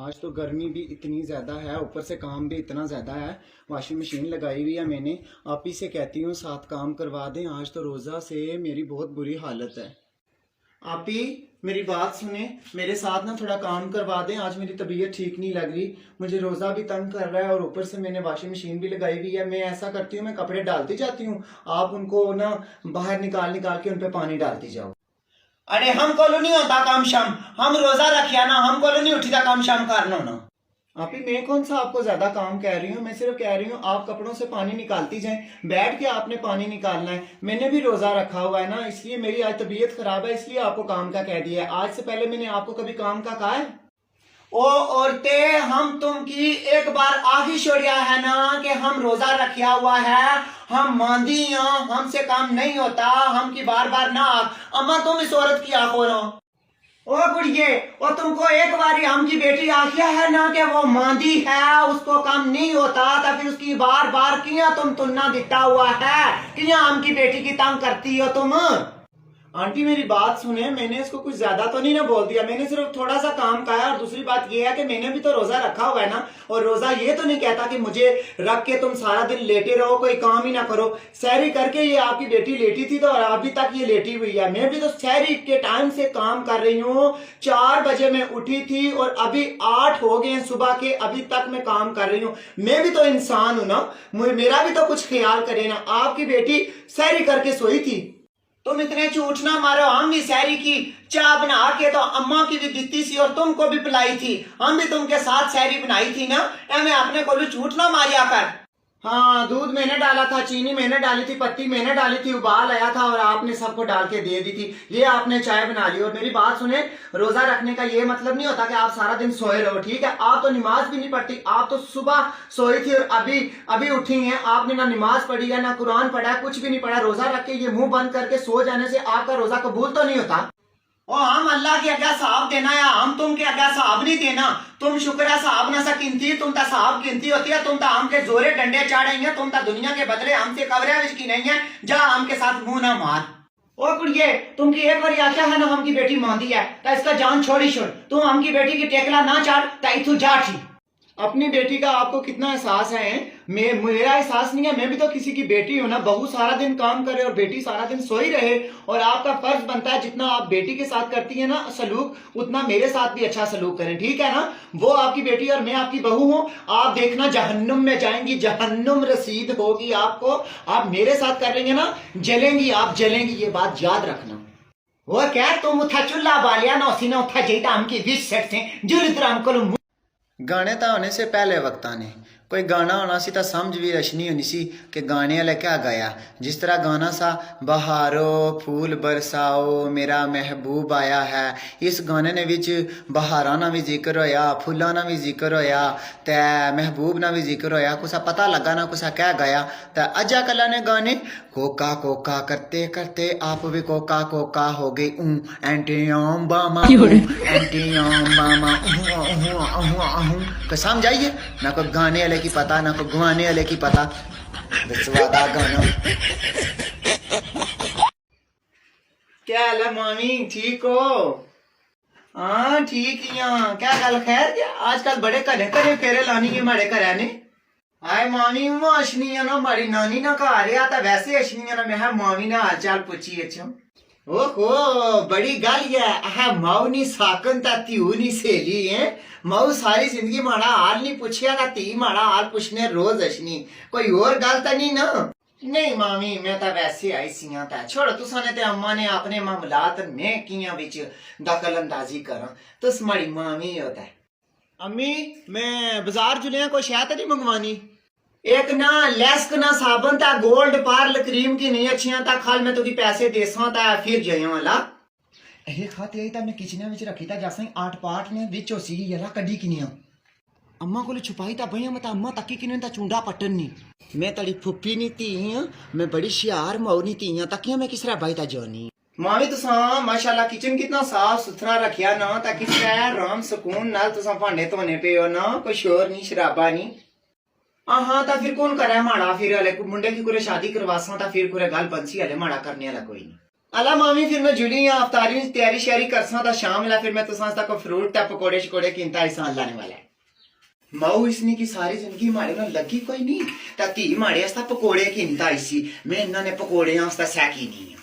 आज तो गर्मी भी इतनी ज़्यादा है, ऊपर से काम भी इतना ज़्यादा है। वॉशिंग मशीन लगाई हुई है मैंने। आप ही से कहती हूँ साथ काम करवा दें, आज तो रोज़ा से मेरी बहुत बुरी हालत है। आप ही मेरी बात सुने, मेरे साथ ना थोड़ा काम करवा दें, आज मेरी तबीयत ठीक नहीं लग रही। मुझे रोज़ा भी तंग कर रहा है और ऊपर से मैंने वॉशिंग मशीन भी लगाई हुई है। मैं ऐसा करती हूँ, मैं कपड़े डालती जाती हूँ, आप उनको ना बाहर निकाल निकाल के उन पर पानी डालती जाओ। अरे हमको नहीं होता काम शाम, हम रोजा रखिया ना, हमको नहीं उठी था काम शाम करना ना। आप ही मैं कौन सा आपको ज्यादा काम कह रही हूँ, मैं सिर्फ कह रही हूँ आप कपड़ों से पानी निकालती जाएं, बैठ के आपने पानी निकालना है। मैंने भी रोजा रखा हुआ है ना, इसलिए मेरी आज तबीयत खराब है, इसलिए आपको काम का कह दिया है। आज से पहले मैंने आपको कभी काम का कहा है? ओ औरतें, हम तुम की एक बार आही छोड़िया है ना कि हम रोजा रखिया हुआ है, हम मांदी हैं, हमसे काम नहीं होता, हम की बार बार ना अम्मा तुम इस औरत की आंखों लो। ओ गुड़िए, वो तुमको एक बार हमकी बेटी आखिया है ना कि वो मांदी है, उसको काम नहीं होता, तो फिर उसकी बार बार किया तुम तुन्ना दिता हुआ है, किया हमकी बेटी की तंग करती हो तुम। आंटी मेरी बात सुने, मैंने इसको कुछ ज्यादा तो नहीं ना बोल दिया, मैंने सिर्फ थोड़ा सा काम कहा है। और दूसरी बात ये है कि मैंने भी तो रोजा रखा हुआ है ना, और रोजा ये तो नहीं कहता कि मुझे रख के तुम सारा दिन लेटे रहो, कोई काम ही ना करो। सहरी करके ये आपकी बेटी लेटी थी तो अभी तक ये लेटी हुई है। मैं भी तो सहरी के टाइम से काम कर रही हूँ। 4 बजे मैं उठी थी और अभी 8 हो गए हैं सुबह के, अभी तक मैं काम कर रही हूँ। मैं भी तो इंसान हूं ना, मेरा भी तो कुछ ख्याल करे ना। आपकी बेटी सहरी करके सोई थी। तुम इतने झूठ ना मारो, हम भी सहरी की चाय बना के तो अम्मा की भी दी थी और तुमको भी पिलाई थी, हम भी तुमके साथ सहरी बनाई थी ना। मैं अपने को भी झूठ ना मारिया कर। हाँ, दूध मैंने डाला था, चीनी मैंने डाली थी, पत्ती मैंने डाली थी, उबाल आया था और आपने सबको डाल के दे दी थी। ये आपने चाय बना ली। और मेरी बात सुने, रोजा रखने का ये मतलब नहीं होता कि आप सारा दिन सोए रहो, ठीक है? आप तो नमाज भी नहीं पढ़ती, आप तो सुबह सोई थी और अभी अभी उठी हैं। आपने ना नमाज पढ़ी है, ना कुरान पढ़ा है, कुछ भी नहीं पढ़ा। रोजा रख के ये मुंह बंद करके सो जाने से आपका रोजा कबूल तो नहीं होता। ओ हम अल्लाह के अग्गा साहब देना या हम तुम के अग्गा साहब नहीं देना। तुम शुक्र है साहब ना सा गिनती, तुम तो साहब गिनती होती है, तुम तो हमके जोरे डंडे चाड़ेंगे, तुम तो दुनिया के बदले हमसे कवरेज की नहीं है, जा हमके साथ मुंह ना मार। ओ कुड़िए, तुमकी एक बार आख्या है ना हमकी बेटी मांदी है तो इसका जान छोड़ी छोड़, तुम हमकी बेटी की टेकला ना चाड़ तो इथू जा ठी। अपनी बेटी का आपको कितना एहसास है? मेरा एहसास नहीं है, मैं भी तो किसी की बेटी हूं ना। बहू सारा दिन काम करे और बेटी सारा दिन सोई रहे, और आपका फर्ज बनता है जितना आप बेटी के साथ करती है ना सलूक, उतना मेरे साथ भी अच्छा सलूक करें, ठीक है ना? वो आपकी बेटी और मैं आपकी बहू हूं। आप देखना जहन्नुम में जाएंगी, जहन्नुम रसीद होगी आपको। आप मेरे साथ कर लेंगे ना, जलेंगी, आप जलेंगी, ये बात याद रखना। वो क्या तुम उठा चूल्हा बालिया ना उसी ने उठा जेता हमकी 20 सेट से जुल हमको। गाने तो होने से पहले वक्त आने, कोई गाना होना सी तो समझ भी रचनी होनी सी कि गाने वाले क्या गाया। जिस तरह गाना सा बहारो फूल बरसाओ मेरा महबूब आया है, इस गाने ने विच बहारा ना भी जिक्र होया, फूलों ना भी जिक्र होया, ते महबूब ना भी जिक्र होया। कुछ पता लगा ना कुछ क्या गाया। तो अजा कला ने गाने कोका कोका करते करते आप भी कोका कोका हो गई। एंटियम बामा एंटियम बामा तो समझ आइए ना, कोई गाने वाले की पता ना कोई गाने वाले की पता। बेसवादा गाना। क्या हाल है मामी, ठीक हो? हाँ ठीक ही हाँ। क्या गल खैर, क्या आजकल बड़े घरे घरे फेरे लानी है माड़े घर ने? हाय मामी, वो अशनी है ना, मारी नानी ना घर आ था, वैसे अशनी है ना, मैं मामी ना हाल चाल पूछी। अच्छा ओहो बड़ी गल है, माऊ नी साकन ता त्यू नी सेली है। माऊ सारी जिंदगी माड़ा हाल नहीं पूछिया ना, ती माड़ा हाल पूछने रोज अशनी, कोई और गल तो नहीं ना? नहीं मामी, मैं तो वैसे आई सिया था। छोड़ो तुसा ने ते अम्मा ने अपने मामलात में किया विच दखल अंदाजी करा, तुस माड़ी मामी होता है। अम्मी मैं बाजार जुलिया कोई शय तो नहीं मंगवानी? एक ना लेस्क ना साबन ता गोल्ड पार्ल क्रीम की नहीं अच्छियां ता खाल मैं तुझी पैसे देसा ता फिर जयो वाला। ए खाते आई ता मैं किचन विच रखी था जैसे 8 पार्ट ने विच सी यला कडी किनिया अम्मा को छुपाई ता भैया मत अम्मा तकी किने ता चूंडा पटन नी। मैं तड़ी फुप्पी नी ती हूं, मैं बड़ी शियार मौनी ती हूं, तकिया मैं किसरा भाई ता जोनी। मामी तुसा माशाल्लाह किचन कितना साफ सुथरा रखिया ना, ता किसरा आराम सुकून नाल तुसा भांडे धोने पे हो ना, कोई शोर नहीं शराबा नहीं। हाँ ता फिर कौन करे माड़ा, फिर हले मुंडे की कुरे शादी करवासा ता फिर कुरे गल बंसी हले माड़ा करने वाला कोई नहीं। अला मामी फिर मैं जुड़ी हाँ अफतारी में तैयारी श्यारी करसा था शाम ला फिर मैं तो तक फ्रूट ता पकोड़े शकोड़े किनता ऐसा लाने वाला है माऊ इसने की सारी जिंदगी मारे ना लगी कोई नहीं ता धी मारे आस्ता पकोड़े किनता इसी मैं इन्होंने पकोड़े आस्ता सैकी नहीं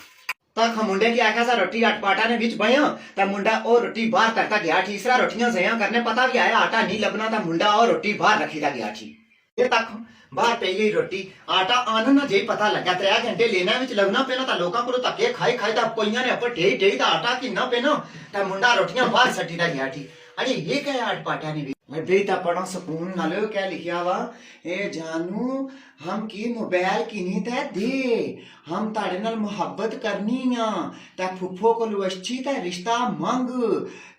तक मुंडे की आखा सा रोटी आट पाटा ने बीच बया ता मुंडा और रोटी बाहर करता गया तीसरा रोटियां जया करने पता भी आया आटा नहीं लबना ता मुंडा और रोटी बाहर रखी था गया ठीक ये तक बाहर पे गई रोटी आटा आना ना जे पता लगा 3 घंटे लेना विच लगना पेना ता लोकां को धक्के खाई खाई ता कोइयां ने ऊपर ढेई ढेई ता आटा किन्ना पेना ता मुंडा रोटियां बाहर सट्टी दा गया ठीक अरे ये क्या आट पाटा ने मैं बेटा पढ़ा सुकून नाल क्या लिखा हुआ ए जानू हम की मोबाइल किनी ते दे हम ताड़े नाल मोहब्बत करनी आ ते फुफो को अच्छी ते रिश्ता मंग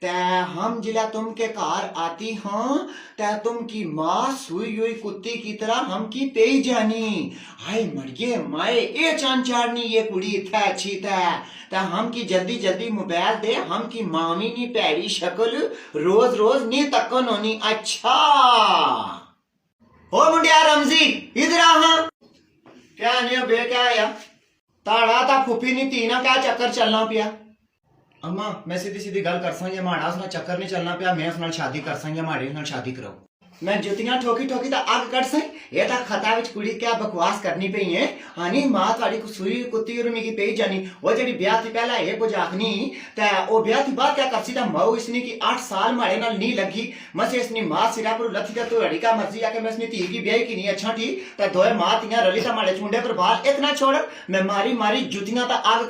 ते हम जिला तुम के कार आती हाँ ते तुम की माँ सुई हुई कुत्ती की तरह हम की पेई जानी हाय मरिए माए ए चांद चाड़नी ये कुड़ी थे अच्छी ते हम की जल्दी जल्दी मोबाइल दे हम की मामी नी पैरी शक्ल रोज रोज नी तकन होनी अच्छा ओ मुंडिया रमजी इधर आ हाँ क्या नहीं बे क्या आया ताड़ा ता फुफी नी तीना क्या चक्कर चलना पिया अम्मा मैं सीधी सीधी गल कर सा माड़ा उसना चक्कर नहीं चलना पिया मैं उसनाल शादी कर सा माड़े नाल शादी कराओ मैं जुतियां ठोकी ठोकी ता आग कट सही ये ता खता विच कुड़ी क्या बकवास करनी पई है हानी मां थाड़ी को सुई कुत्ती उर्मी की पेई जानी वो जड़ी ब्याह थी पहला ये बुझाखनी ते ओ ब्याह थी बाद क्या करसी ता माऊ इसने की 8 साल माड़े नाल नी लगी मसे इसने मां सिरा पर लथी ता तो अड़ी का मर्जी आके मैं इसने ती की ब्याह की नहीं अच्छा ठीक ता दोए मां तियां रली ता माड़े चुंडे पर बाल इतना छोड़ मैं मारी मारी जुतियां ता आग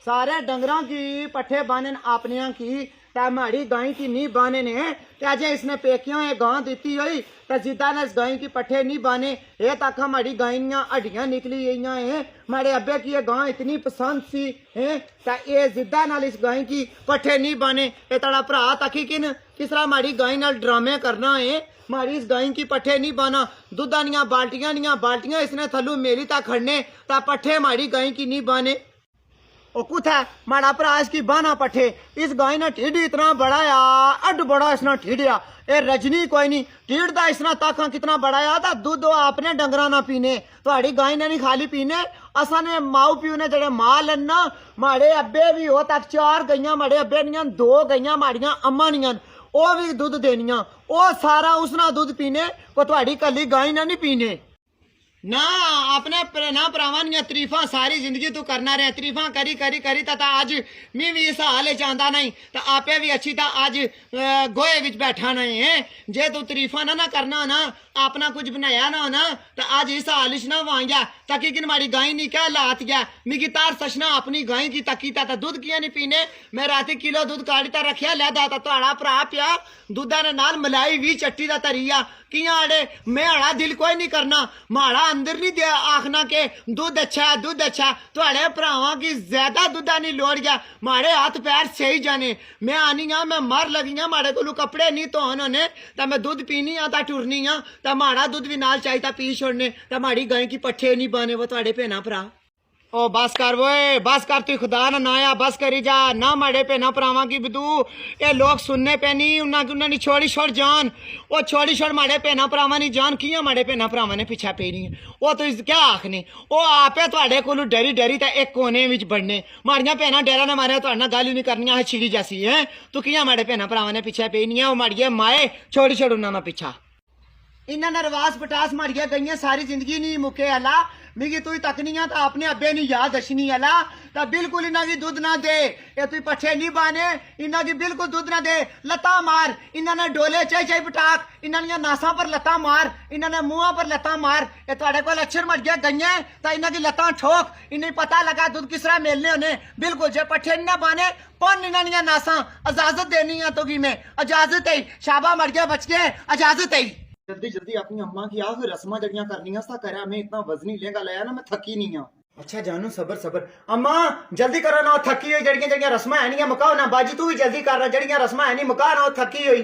सारे डंगरों की पट्ठे बानन आपनियां की ता माड़ी गाय की नी बाने ने ते इसने पेकियों ये गां दीती हुई ता जिदा ने इस गाय की पट्ठे नहीं बाने ये तक हमारी गायियां हड्डियां निकली गई है मारे अब्बे की ये गां इतनी पसंद सी है ता ये जिदा नाल इस गाय की पट्ठे नहीं बाने ये तड़ा भरा तकी किन किसरा माड़ी गाय नाल ड्रामे करना है मारी इस गाय की पट्ठे नहीं बाना दुधा निया बाल्टियां इसने थलू मेरी ता खड़ने ता पट्ठे माड़ी गाय की नहीं बाने ओ कुछ है माड़ा भरा इसकी बाना पट्ठे इस गाय ने ढीड इतना बड़ा या अड बड़ा इसने ढीडिया ए रजनी कोई नहीं ढीड दा इसना ताका कितना बड़ा या ता दूध आपने डंगरा ना पीने तुहाड़ी गाय ने नहीं खाली पीने असा ने माऊ प्यू ने जड़े माल ना माड़े अब्बे भी हो तक 4 गईयां माड़े अब्बे नियां 2 गईयां माड़ियां अम्मा नियां ओ भी दूध देनियां ओ सारा उसना दूध पीने को तुहाड़ी कली गाय ने नहीं पीने ना अपने ना भरावां तरीफा सारी जिंदगी तू करना रहे तरीफा करी करी करी ता आज मैं भी इस हाल चाहता नहीं तो आपे भी अच्छी ता आज गोए विच बैठा नहीं है जे तू तरीफा ना करना ना अपना कुछ बनाया ना ना तो आज इस हाल ना वांगा ताकि किन मारी गाय नहीं क्या लात गया मिगी तार सचना अपनी गाय की तकी ता दूध किया नहीं पीने मैं राती किलो दूध काढ़ी ता रखिया लैदा ता तुहाड़ा भरा पिया दूधा ने नाल मलाई भी चट्टी दा तरिया कियां अड़े मैं अड़ा दिल कोई नहीं करना माड़ा अंदर नहीं दिया आखना के दूध अच्छा तुहाड़े भरावां की ज्यादा दूधा नहीं लोड़ गया माड़े हाथ पैर सही जाने मैं आनी हाँ मैं मर लगी हाँ माड़े कोलू कपड़े नहीं धोन होने ता मैं दूध पीनी हाँ ता टुरनी हाँ ता माड़ा दूध भी नाल चाहिए पी छोड़ने ता माड़ी गाय की पट्ठे नहीं बने वो तुहाड़े भेना भरा ओ बस कर वो बस कर तू खुदा ना नाया बस करी जा ना माड़े पे ना भरावां की बदू ये लोग सुनने पे नहीं उन्होंने छोड़ी छोड़ जान वो छोड़ी छोड़ माड़े पे ना भरावां नहीं जान कियां माड़े पे ना भरावां ने पीछा पे नहीं वो तो क्या आखने वो आपे तुहाड़े कोलू डरी डरी ते एक कोने विच बढ़ने माड़ियां भैनां डेरा ने मारे तुहाड़े नाल गल नहीं करनी है छिड़ी जैसी है तू कियां माड़े भैनां भरावां ने पीछे पे नहीं है वो माड़िए माए छोड़ी छोड़ उन्होंने पीछा इन्होंने रवास पटास मारिया गई सारी जिंदगी नहीं मुके अला मिगी तू तकनी तो अपने अब्बे नी याद दशनी अला तो बिल्कुल इन्हें की दूध ना दे ये तू पट्ठे नहीं बाने इन्हें की बिल्कुल दूध ना दे लत्ता मार इन्होंने डोले चाई चाई पटाक इन्होंने नासा पर लत्ता मार इन्होंने मुंह पर लत्ता मार ये थोड़े को अक्षर मर गया गई तो इन्हें की लत्ता ठोक इन्हें पता लगा दूध किस तरह मिलने होने बिल्कुल जे पट्ठे नहीं बाने पन इन्होंने नासा इजाजत देनी है तो की मैं इजाजत है शाबा मर गया बच गए इजाजत है जल्दी जल्दी अपनी अम्मा की आखिर रस्मा जड़ियां करनी सा करा मैं इतना वजनी लेगा लाया ना मैं थकी नहीं हूं अच्छा जानू सबर सबर अम्मा जल्दी करो ना थकी हुई जड़ियां जड़ियां रस्मा है नहीं मुकाओ ना बाजी तू भी जल्दी कर रहा जड़ियां रस्मा है नहीं मुका ना थकी हुई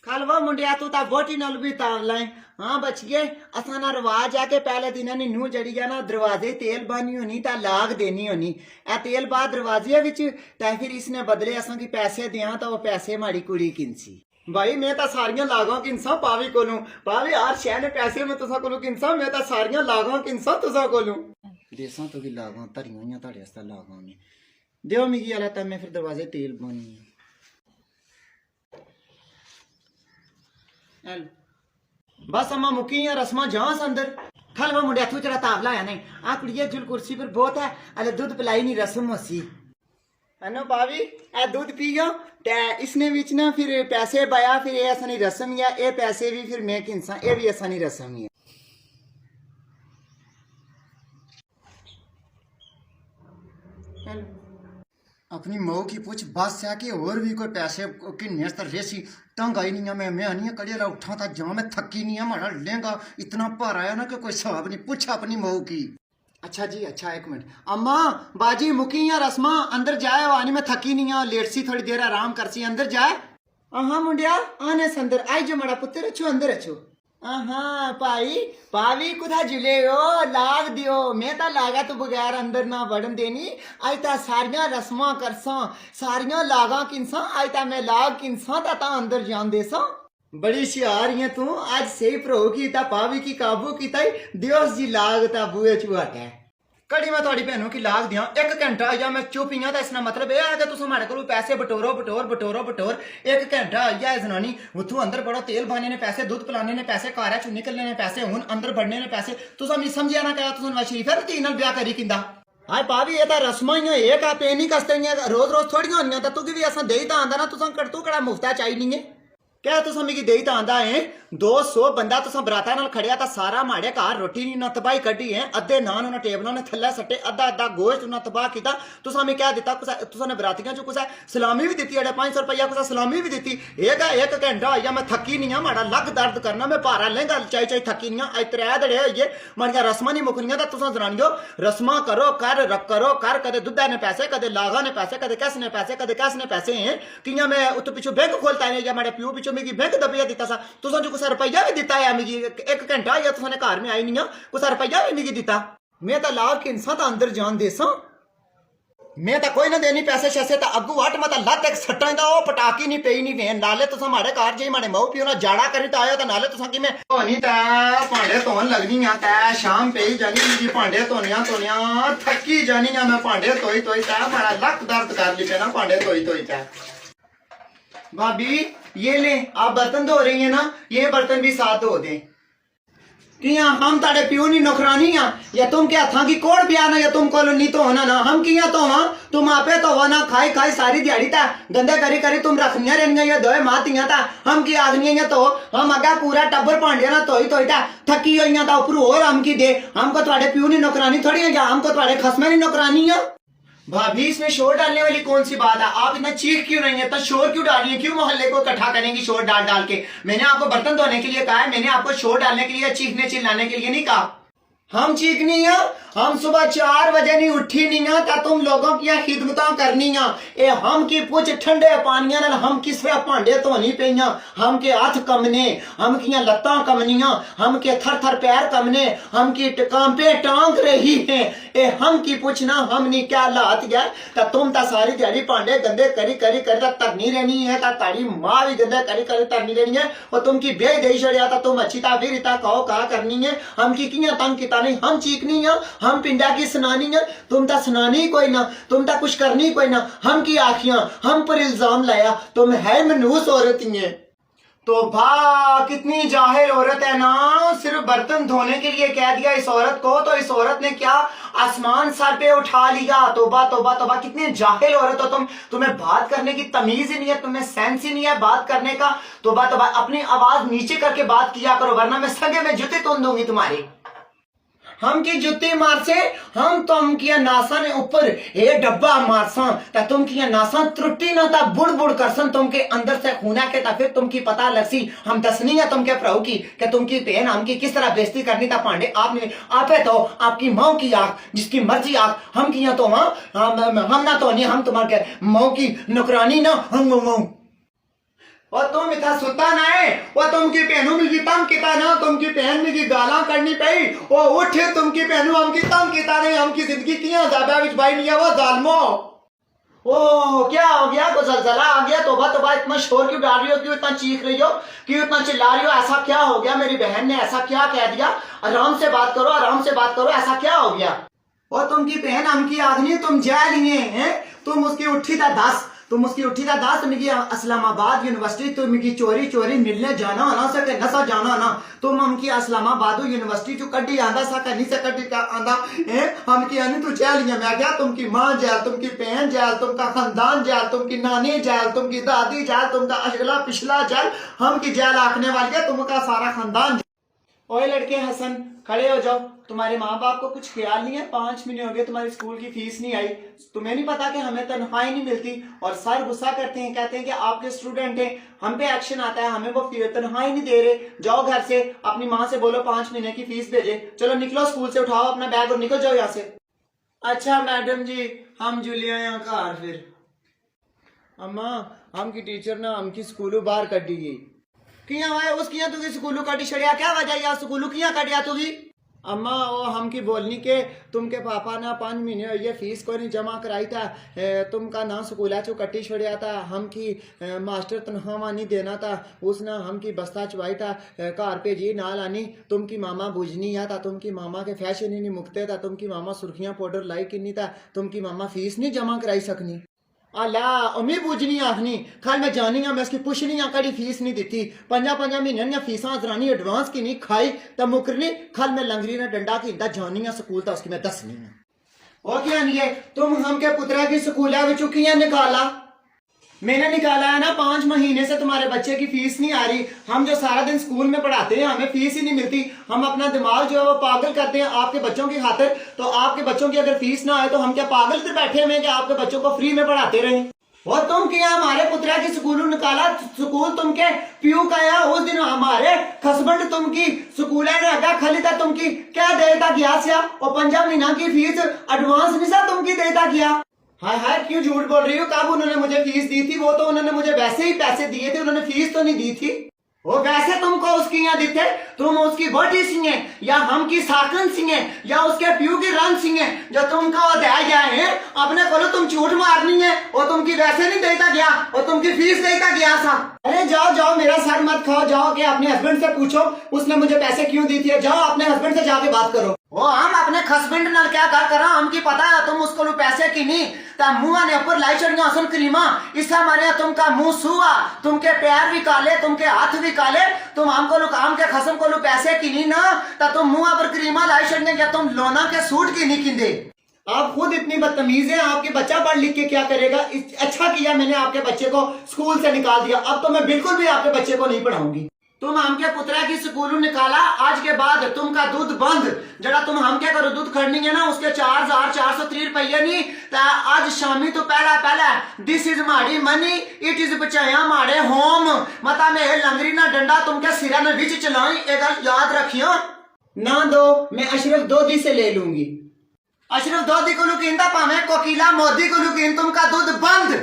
खलवा मुंडिया तू ता बोटी नाल भी तार लाए हाँ बच गए असा ना रवाज है कि पहले दिन ने नू जड़ी ना दरवाजे तेल बानी होनी ता लाग देनी होनी ए तेल बाद दरवाजे विच ता फिर इसने बदले असा की पैसे दिया तो वो पैसे माड़ी कुड़ी किनसी भाई मैं तो सारियां लागां किनसा पावी कोलू पावी हर शह ने पैसे में तुसा कोलू किनसा मैं तो सारियां लागां किनसा तुसा कोलू देसां तो की लागां धरियां होइयां ताड़े आस्ते लागां ने दियो मिगी आला तब मैं फिर दरवाजे तेल पानी बस अम्मा मुकी या रस्मा जहां से अंदर खल वो मुंडे तू तेरा तावला है नहीं आ कुड़िए जुल कुर्सी पर बहुत है अले दूध पिलाई नहीं रस्म होसी अनो भाभी ए दूध पी गयो ते इसने बीच ना फिर पैसे पाया फिर ये ऐसा नहीं रस्म या ये पैसे भी फिर मैं किंसा ये भी ऐसा नहीं रस्म है अपनी मऊ की पूछ बस है कि और भी कोई पैसे की नेस्तर रेसी तंग आई नहीं है मैं नहीं कड़िया ला उठा था जहाँ मैं थकी नहीं है मारा लेंगा इतना भार आया ना कि कोई हिसाब नहीं पूछा अपनी मऊ की अच्छा जी अच्छा एक मिनट अम्मा बाजी मुकी या रस्मा अंदर जाए वानी में थकी नहीं है लेट सी थोड़ी देर आराम कर सी अंदर जाए हाँ मुंडिया आने से अंदर आई जो मड़ा पुत्र अच्छो अंदर अच्छो हाँ भाई पावी कुथा झुले हो लाग दियो मैं ता लागा तो बगैर अंदर ना वड़न देनी आई ता सारियां रस्मां करसा सारियां लागा किनसा आई ता मैं लाग किनसा ता अंदर जान देसा बड़ी शियार है तू आज सही प्रो की ता पावी की काबू की ताई दियोस जी लाग ता बुए चुआट है कड़ी मैं थोड़ी भैनों की लाग दिया एक घंटा या मैं चुप ही इसका मतलब यह है कि तुम हमारे को पैसे बटोरो बटोर बटोरो बटोर एक घंटा या जनानी उतू अंदर बड़ो तेल पाने ने पैसे दूध पिलाने ने पैसे घर चो निकलने ने पैसे हूं अंदर बढ़ने ने पैसे तुम नहीं समझिया ना क्या तुम शरीफ है तीन नाल ब्याह करी किंदा हाय पावी ये रस्मा ही एक आ पे नहीं कसते रोज रोज थोड़ी होनी तू भी असा दे तो आंदा ना तुम कड़तू कड़ा मुफ्ता चाहिए नहीं है क्या तुम मिगी दे तो आंदा है 200 बंदा तुम बराता नाल खड़िया था सारा माड़े घर रोटी नहीं तबाही कड्डी है अद्धे नान उन्हें टेबलों ने थल्ले सट्टे अद्धा अद्धा गोश्त उन्हें तबाह किया तुसें क्या दिता तुसें बरातियां चो कुछ सलामी भी दी अड़े 500 रुपया कुछ सलामी भी दी एक घंटा होइया मैं थकी नहीं हाँ माड़ा लग दर्द करना मैं भारा लहंगा चाई चाई थकी नहीं अज 3 दड़े होइए माड़ियां रस्मां नहीं मुकनियां तो तुसें जनानियो रस्मां करो कर कदे दुद्धा ने पैसे कदे लागा ने पैसे कदे कैस ने पैसे हैं कियां मैं उत्ते पिछू बैंक खोलता है या माड़े प्यो पिछू मिगी बैंक दबिया दिता सा तुसें जो कुछ रुपया भी दिता है मिगी एक घंटा या तुसें घर में आई नहीं कुछ रुपया भी मिगी दिता मैं तो लाग के इंसान तो अंदर जान देसा मैं तो कोई ना देनी पैसे शैसे तो अगू हट मैं लत एक सट्टा दा ओ पटाकी नहीं पई नहीं वेन नाले तुस हमारे घर जे माड़े मऊ पियो ना जाड़ा करी तो आयो तो नाले तुस कि मैं धोनी ता भांडे धोन लगनी आ ता शाम पे ही जानी मेरी भांडे धोनिया थकी जानी आ मैं भांडे धोई ता मारा लक दर्द कर ली पे ना भांडे धोई ता भाभी ये ले आप बर्तन धो रही है ना ये बर्तन भी साथ धो दे किया हम ताड़े प्यो नहीं नौकरानी या तुम क्या था कि कोड़ पिया ना या तुम कॉलोनी तो होना ना हम किया तो वहां तुम आपे तो होना खाई सारी दिहाड़ी था गंदे करी तुम रखनिया रहनिया या दोए मातियां था हम की आदमी तो हम अगा पूरा टब्बर पांडिया ना तो था थकी हुई था ऊपर और हम की दे हमको थोड़े प्यो नहीं नौकरानी थोड़ी है या हमको थोड़े खसमे नहीं नौकरानी है भाभी इसमें शोर डालने वाली कौन सी बात है आप इतना चीख क्यों रही हैं इतना शोर क्यों डाल रही है क्यों मोहल्ले को इकट्ठा करेंगी शोर डाल के मैंने आपको बर्तन धोने के लिए कहा है मैंने आपको शोर डालने के लिए चीखने चिल्लाने के लिए नहीं कहा हम चीखनी है हम सुबह 4 बजे नहीं उठी नहीं है ता तुम लोगों की खिदमत करनी है ए हम की पूछ ठंडे पानिया नाल हम किस वे भांडे धोनी पईया हम के हाथ कमने हम की लत्तां कमनिया हम के थर पैर कमने हम की कांपे टांग रही है ए हम की पूछना हमने क्या लात गया ता तुम ता सारी दिहाड़ी भांडे गंदे करी तरनी रहनी है ता तारी मां भी गंदे करी तरनी रहनी है और तुम की बेई दे छड़िया ता तुम अच्छी ता फिर इता कहो का करनी है हम की किया तंग किता नहीं हम चीखनी है हम पिंडा की सुनानी है तुम ता सुनानी कोई ना तुम ता कुछ करनी कोई ना हम की आखियां हम पर इल्जाम लाया तुम है मनूस औरत ही है तो भा कितनी जाहिल औरत है ना सिर्फ बर्तन धोने के लिए कह दिया इस औरत को तो इस औरत ने क्या आसमान सर पे उठा लिया तोबा तोबा तोबा कितनी जाहिल औरत हो तुम्हें बात करने की तमीज ही नहीं है तुम्हें सेंस ही नहीं है बात करने का तोबा तोबा अपनी आवाज नीचे करके बात किया करो वरना मैं सगे में जूते तोड़ दूंगी तुम्हारी हम की जुत्ती मार से हम तुम किया नासा ने ऊपर ए डब्बा मारसा ता तुम किया नासा त्रुटि ना ता बुड़ बुड़ करसन तुम के अंदर से खूना के ता फिर तुम की पता लगसी हम दसनी है तुम के प्रभु की कि तुम की पेन हम की किस तरह बेइज्जती करनी था पांडे आपने आपे तो आपकी मां की आंख जिसकी मर्जी आंख हम किया तो हम ना तो नहीं हम तुम्हारे मां की नौकरानी ना हम और तुम इतना सुता ना है और तुम की पहनू मिगी तंग किता ना तुम की पहन मिगी गाला करनी पई और उठे तुम की पहनू हम की तंग किता नहीं हम की जिंदगी किया ज्यादा विच भाई नहीं है वो जालमो ओ क्या हो गया को जलजला आ गया तोबा इतना शोर क्यों डाल रही हो क्यों इतना चीख रही हो क्यों इतना चिल्ला रही हो ऐसा क्या हो गया मेरी बहन ने ऐसा क्या कह दिया आराम से बात करो ऐसा क्या हो गया और तुम की बहन हम की आदमी तुम जा लिए हैं, तुम उसकी उठी था 10, तुम उसकी उठी था 10, तुम की इस्लामाबाद यूनिवर्सिटी तुम की चोरी चोरी मिलने जाना ना सके नसा जाना ना, तुम हम की इस्लामाबाद यूनिवर्सिटी जो कड्डी आंदा सा कहीं से कड्डी का आंदा है हम की आनी तू जा लिया। मैं क्या तुम की माँ जेल, तुम की बहन जेल, तुमका खानदान जेल, तुम की नानी जेल, तुम की दादी जेल, तुमका अगला पिछला जेल, हम की जेल आखने वाली है, तुमका सारा खानदान। ओए लड़के हसन खड़े हो जाओ, तुम्हारे माँ बाप को कुछ ख्याल नहीं है? 5 महीने हो गए तुम्हारी स्कूल की फीस नहीं आई, तुम्हें नहीं पता कि हमें तनख्वाह ही नहीं मिलती? और सर गुस्सा करते हैं, कहते हैं कि आपके स्टूडेंट हैं, हम पे एक्शन आता है, हमें वो तनख्वाह ही नहीं दे रहे। जाओ घर से अपनी माँ से बोलो 5 महीने की फीस भेजे। चलो निकलो स्कूल से, उठाओ अपना बैग और निकल जाओ यहाँ से। अच्छा मैडम जी हम जुलिया यहाँ घर फिर। अम्मा हम की टीचर ना हम की स्कूलों बाहर कटी गई। किया हुआ उसकी तुझे स्कूलों कटी छड़िया, क्या वजह या स्कूलों किया कटिया तुझी? अम्मा वो हम की बोलनी के तुमके पापा ना 5 महीने ये फीस को नहीं जमा कराई था, तुमका ना स्कूल चो कट्टी छोड़िया था, हम की मास्टर तनख्वाह नहीं देना था, उसने हम की बस्ता चुवाई था घर पे जी ना लानी, तुम की मामा बुझनी था, तुम की मामा के फैशन ही नहीं मुकते था, तुम की मामा सुर्खियां पाउडर लाई कि नहीं था, तुम की मामा फीस नहीं जमा कराई सकनी। अला अम्मी बुझनी आखनी खाल मैं जानी मैं उसकी पुछनी कड़ी फीस नहीं दी, 5 महीने फीसा हजरानी एडवांस की नहीं खाई तब मुकरनी, खाल मैं लंगरी ने डंडा की जानी स्कूल था उसकी मैं दसनी है। और क्या नहीं है तुम हम के पुत्रा की स्कूल किया निकाला? मैंने निकाला है ना, 5 महीने से तुम्हारे बच्चे की फीस नहीं आ रही, हम जो सारा दिन स्कूल में पढ़ाते हैं हमें फीस ही नहीं मिलती, हम अपना दिमाग जो है वो पागल करते हैं आपके बच्चों की खातिर, तो आपके बच्चों की अगर फीस ना आए तो हम क्या पागल से बैठे हुए कि आपके बच्चों को फ्री में पढ़ाते रहें? और तुम क्या हमारे पुत्रा की स्कूल निकाला, स्कूल तुम के प्यू का है, उस दिन हमारे हस्बैंड तुम की स्कूल खाली था, तुम की क्या देता गया सिया, और 5 महीना की फीस एडवांस नहीं सा तुम की देता गया। हाय हाय क्यों झूठ बोल रही हो? कब उन्होंने मुझे फीस दी थी? वो तो उन्होंने मुझे वैसे ही पैसे दिए थे, उन्होंने फीस तो नहीं दी थी। वो वैसे तुमको उसकी यहाँ दी थे, तुम उसकी बॉडी सिंह है या हम की साकन सिंह है या उसके प्यू की रन सिंह है जो तुमको दे गए हैं, अपने को तुम झूठ मारनी है, और तुमकी वैसे नहीं देता गया और तुमकी फीस देता गया था। अरे जाओ जाओ मेरा सर मत खाओ, जाओ के अपने हस्बैंड से पूछो उसने मुझे पैसे क्यों दी थी, जाओ अपने हस्बैंड से जाके बात करो। वो हम अपने हस्बैंड नाल क्या कर करा हमकी पता है, तुम उसको पैसे की नहीं ता मुंह ने ऊपर लाई चढ़िया हसन करीमा, इसका मारे तुमका मुंह सुआ, तुमके पैर भी काले, तुमके हाथ भी काले, तुम हमको हम के खसम को पैसे की नहीं ना ता तुम मुंह पर करीमा लाई चढ़ने क्या तुम लोना के सूट की नहीं किंदे। आप खुद इतनी बदतमीज हैं, आपके बच्चा पढ़ लिख के क्या करेगा? अच्छा किया मैंने आपके बच्चे को स्कूल से निकाल दिया, अब तो मैं बिल्कुल भी आपके बच्चे को नहीं पढ़ाऊंगी। तुम हमके पुत्रा की स्कूल निकाला, आज के बाद तुमका दूध बंद, जरा तुम हम क्या करो दूध खड़नी है ना उसके 4430 रुपये नहीं, आज शामी तो पहला दिस इज माड़ी मनी इट इज बचाया माड़े होम, मता में लंगरी ना डंडा तुमके सिरा में विच चलाई, एक याद रखियो ना दो मैं अशरफ दोदी से ले लूंगी, अशरफ दोदी को लुकींदा पावे कोकिला मोदी को लुकीन, तुमका दूध बंद।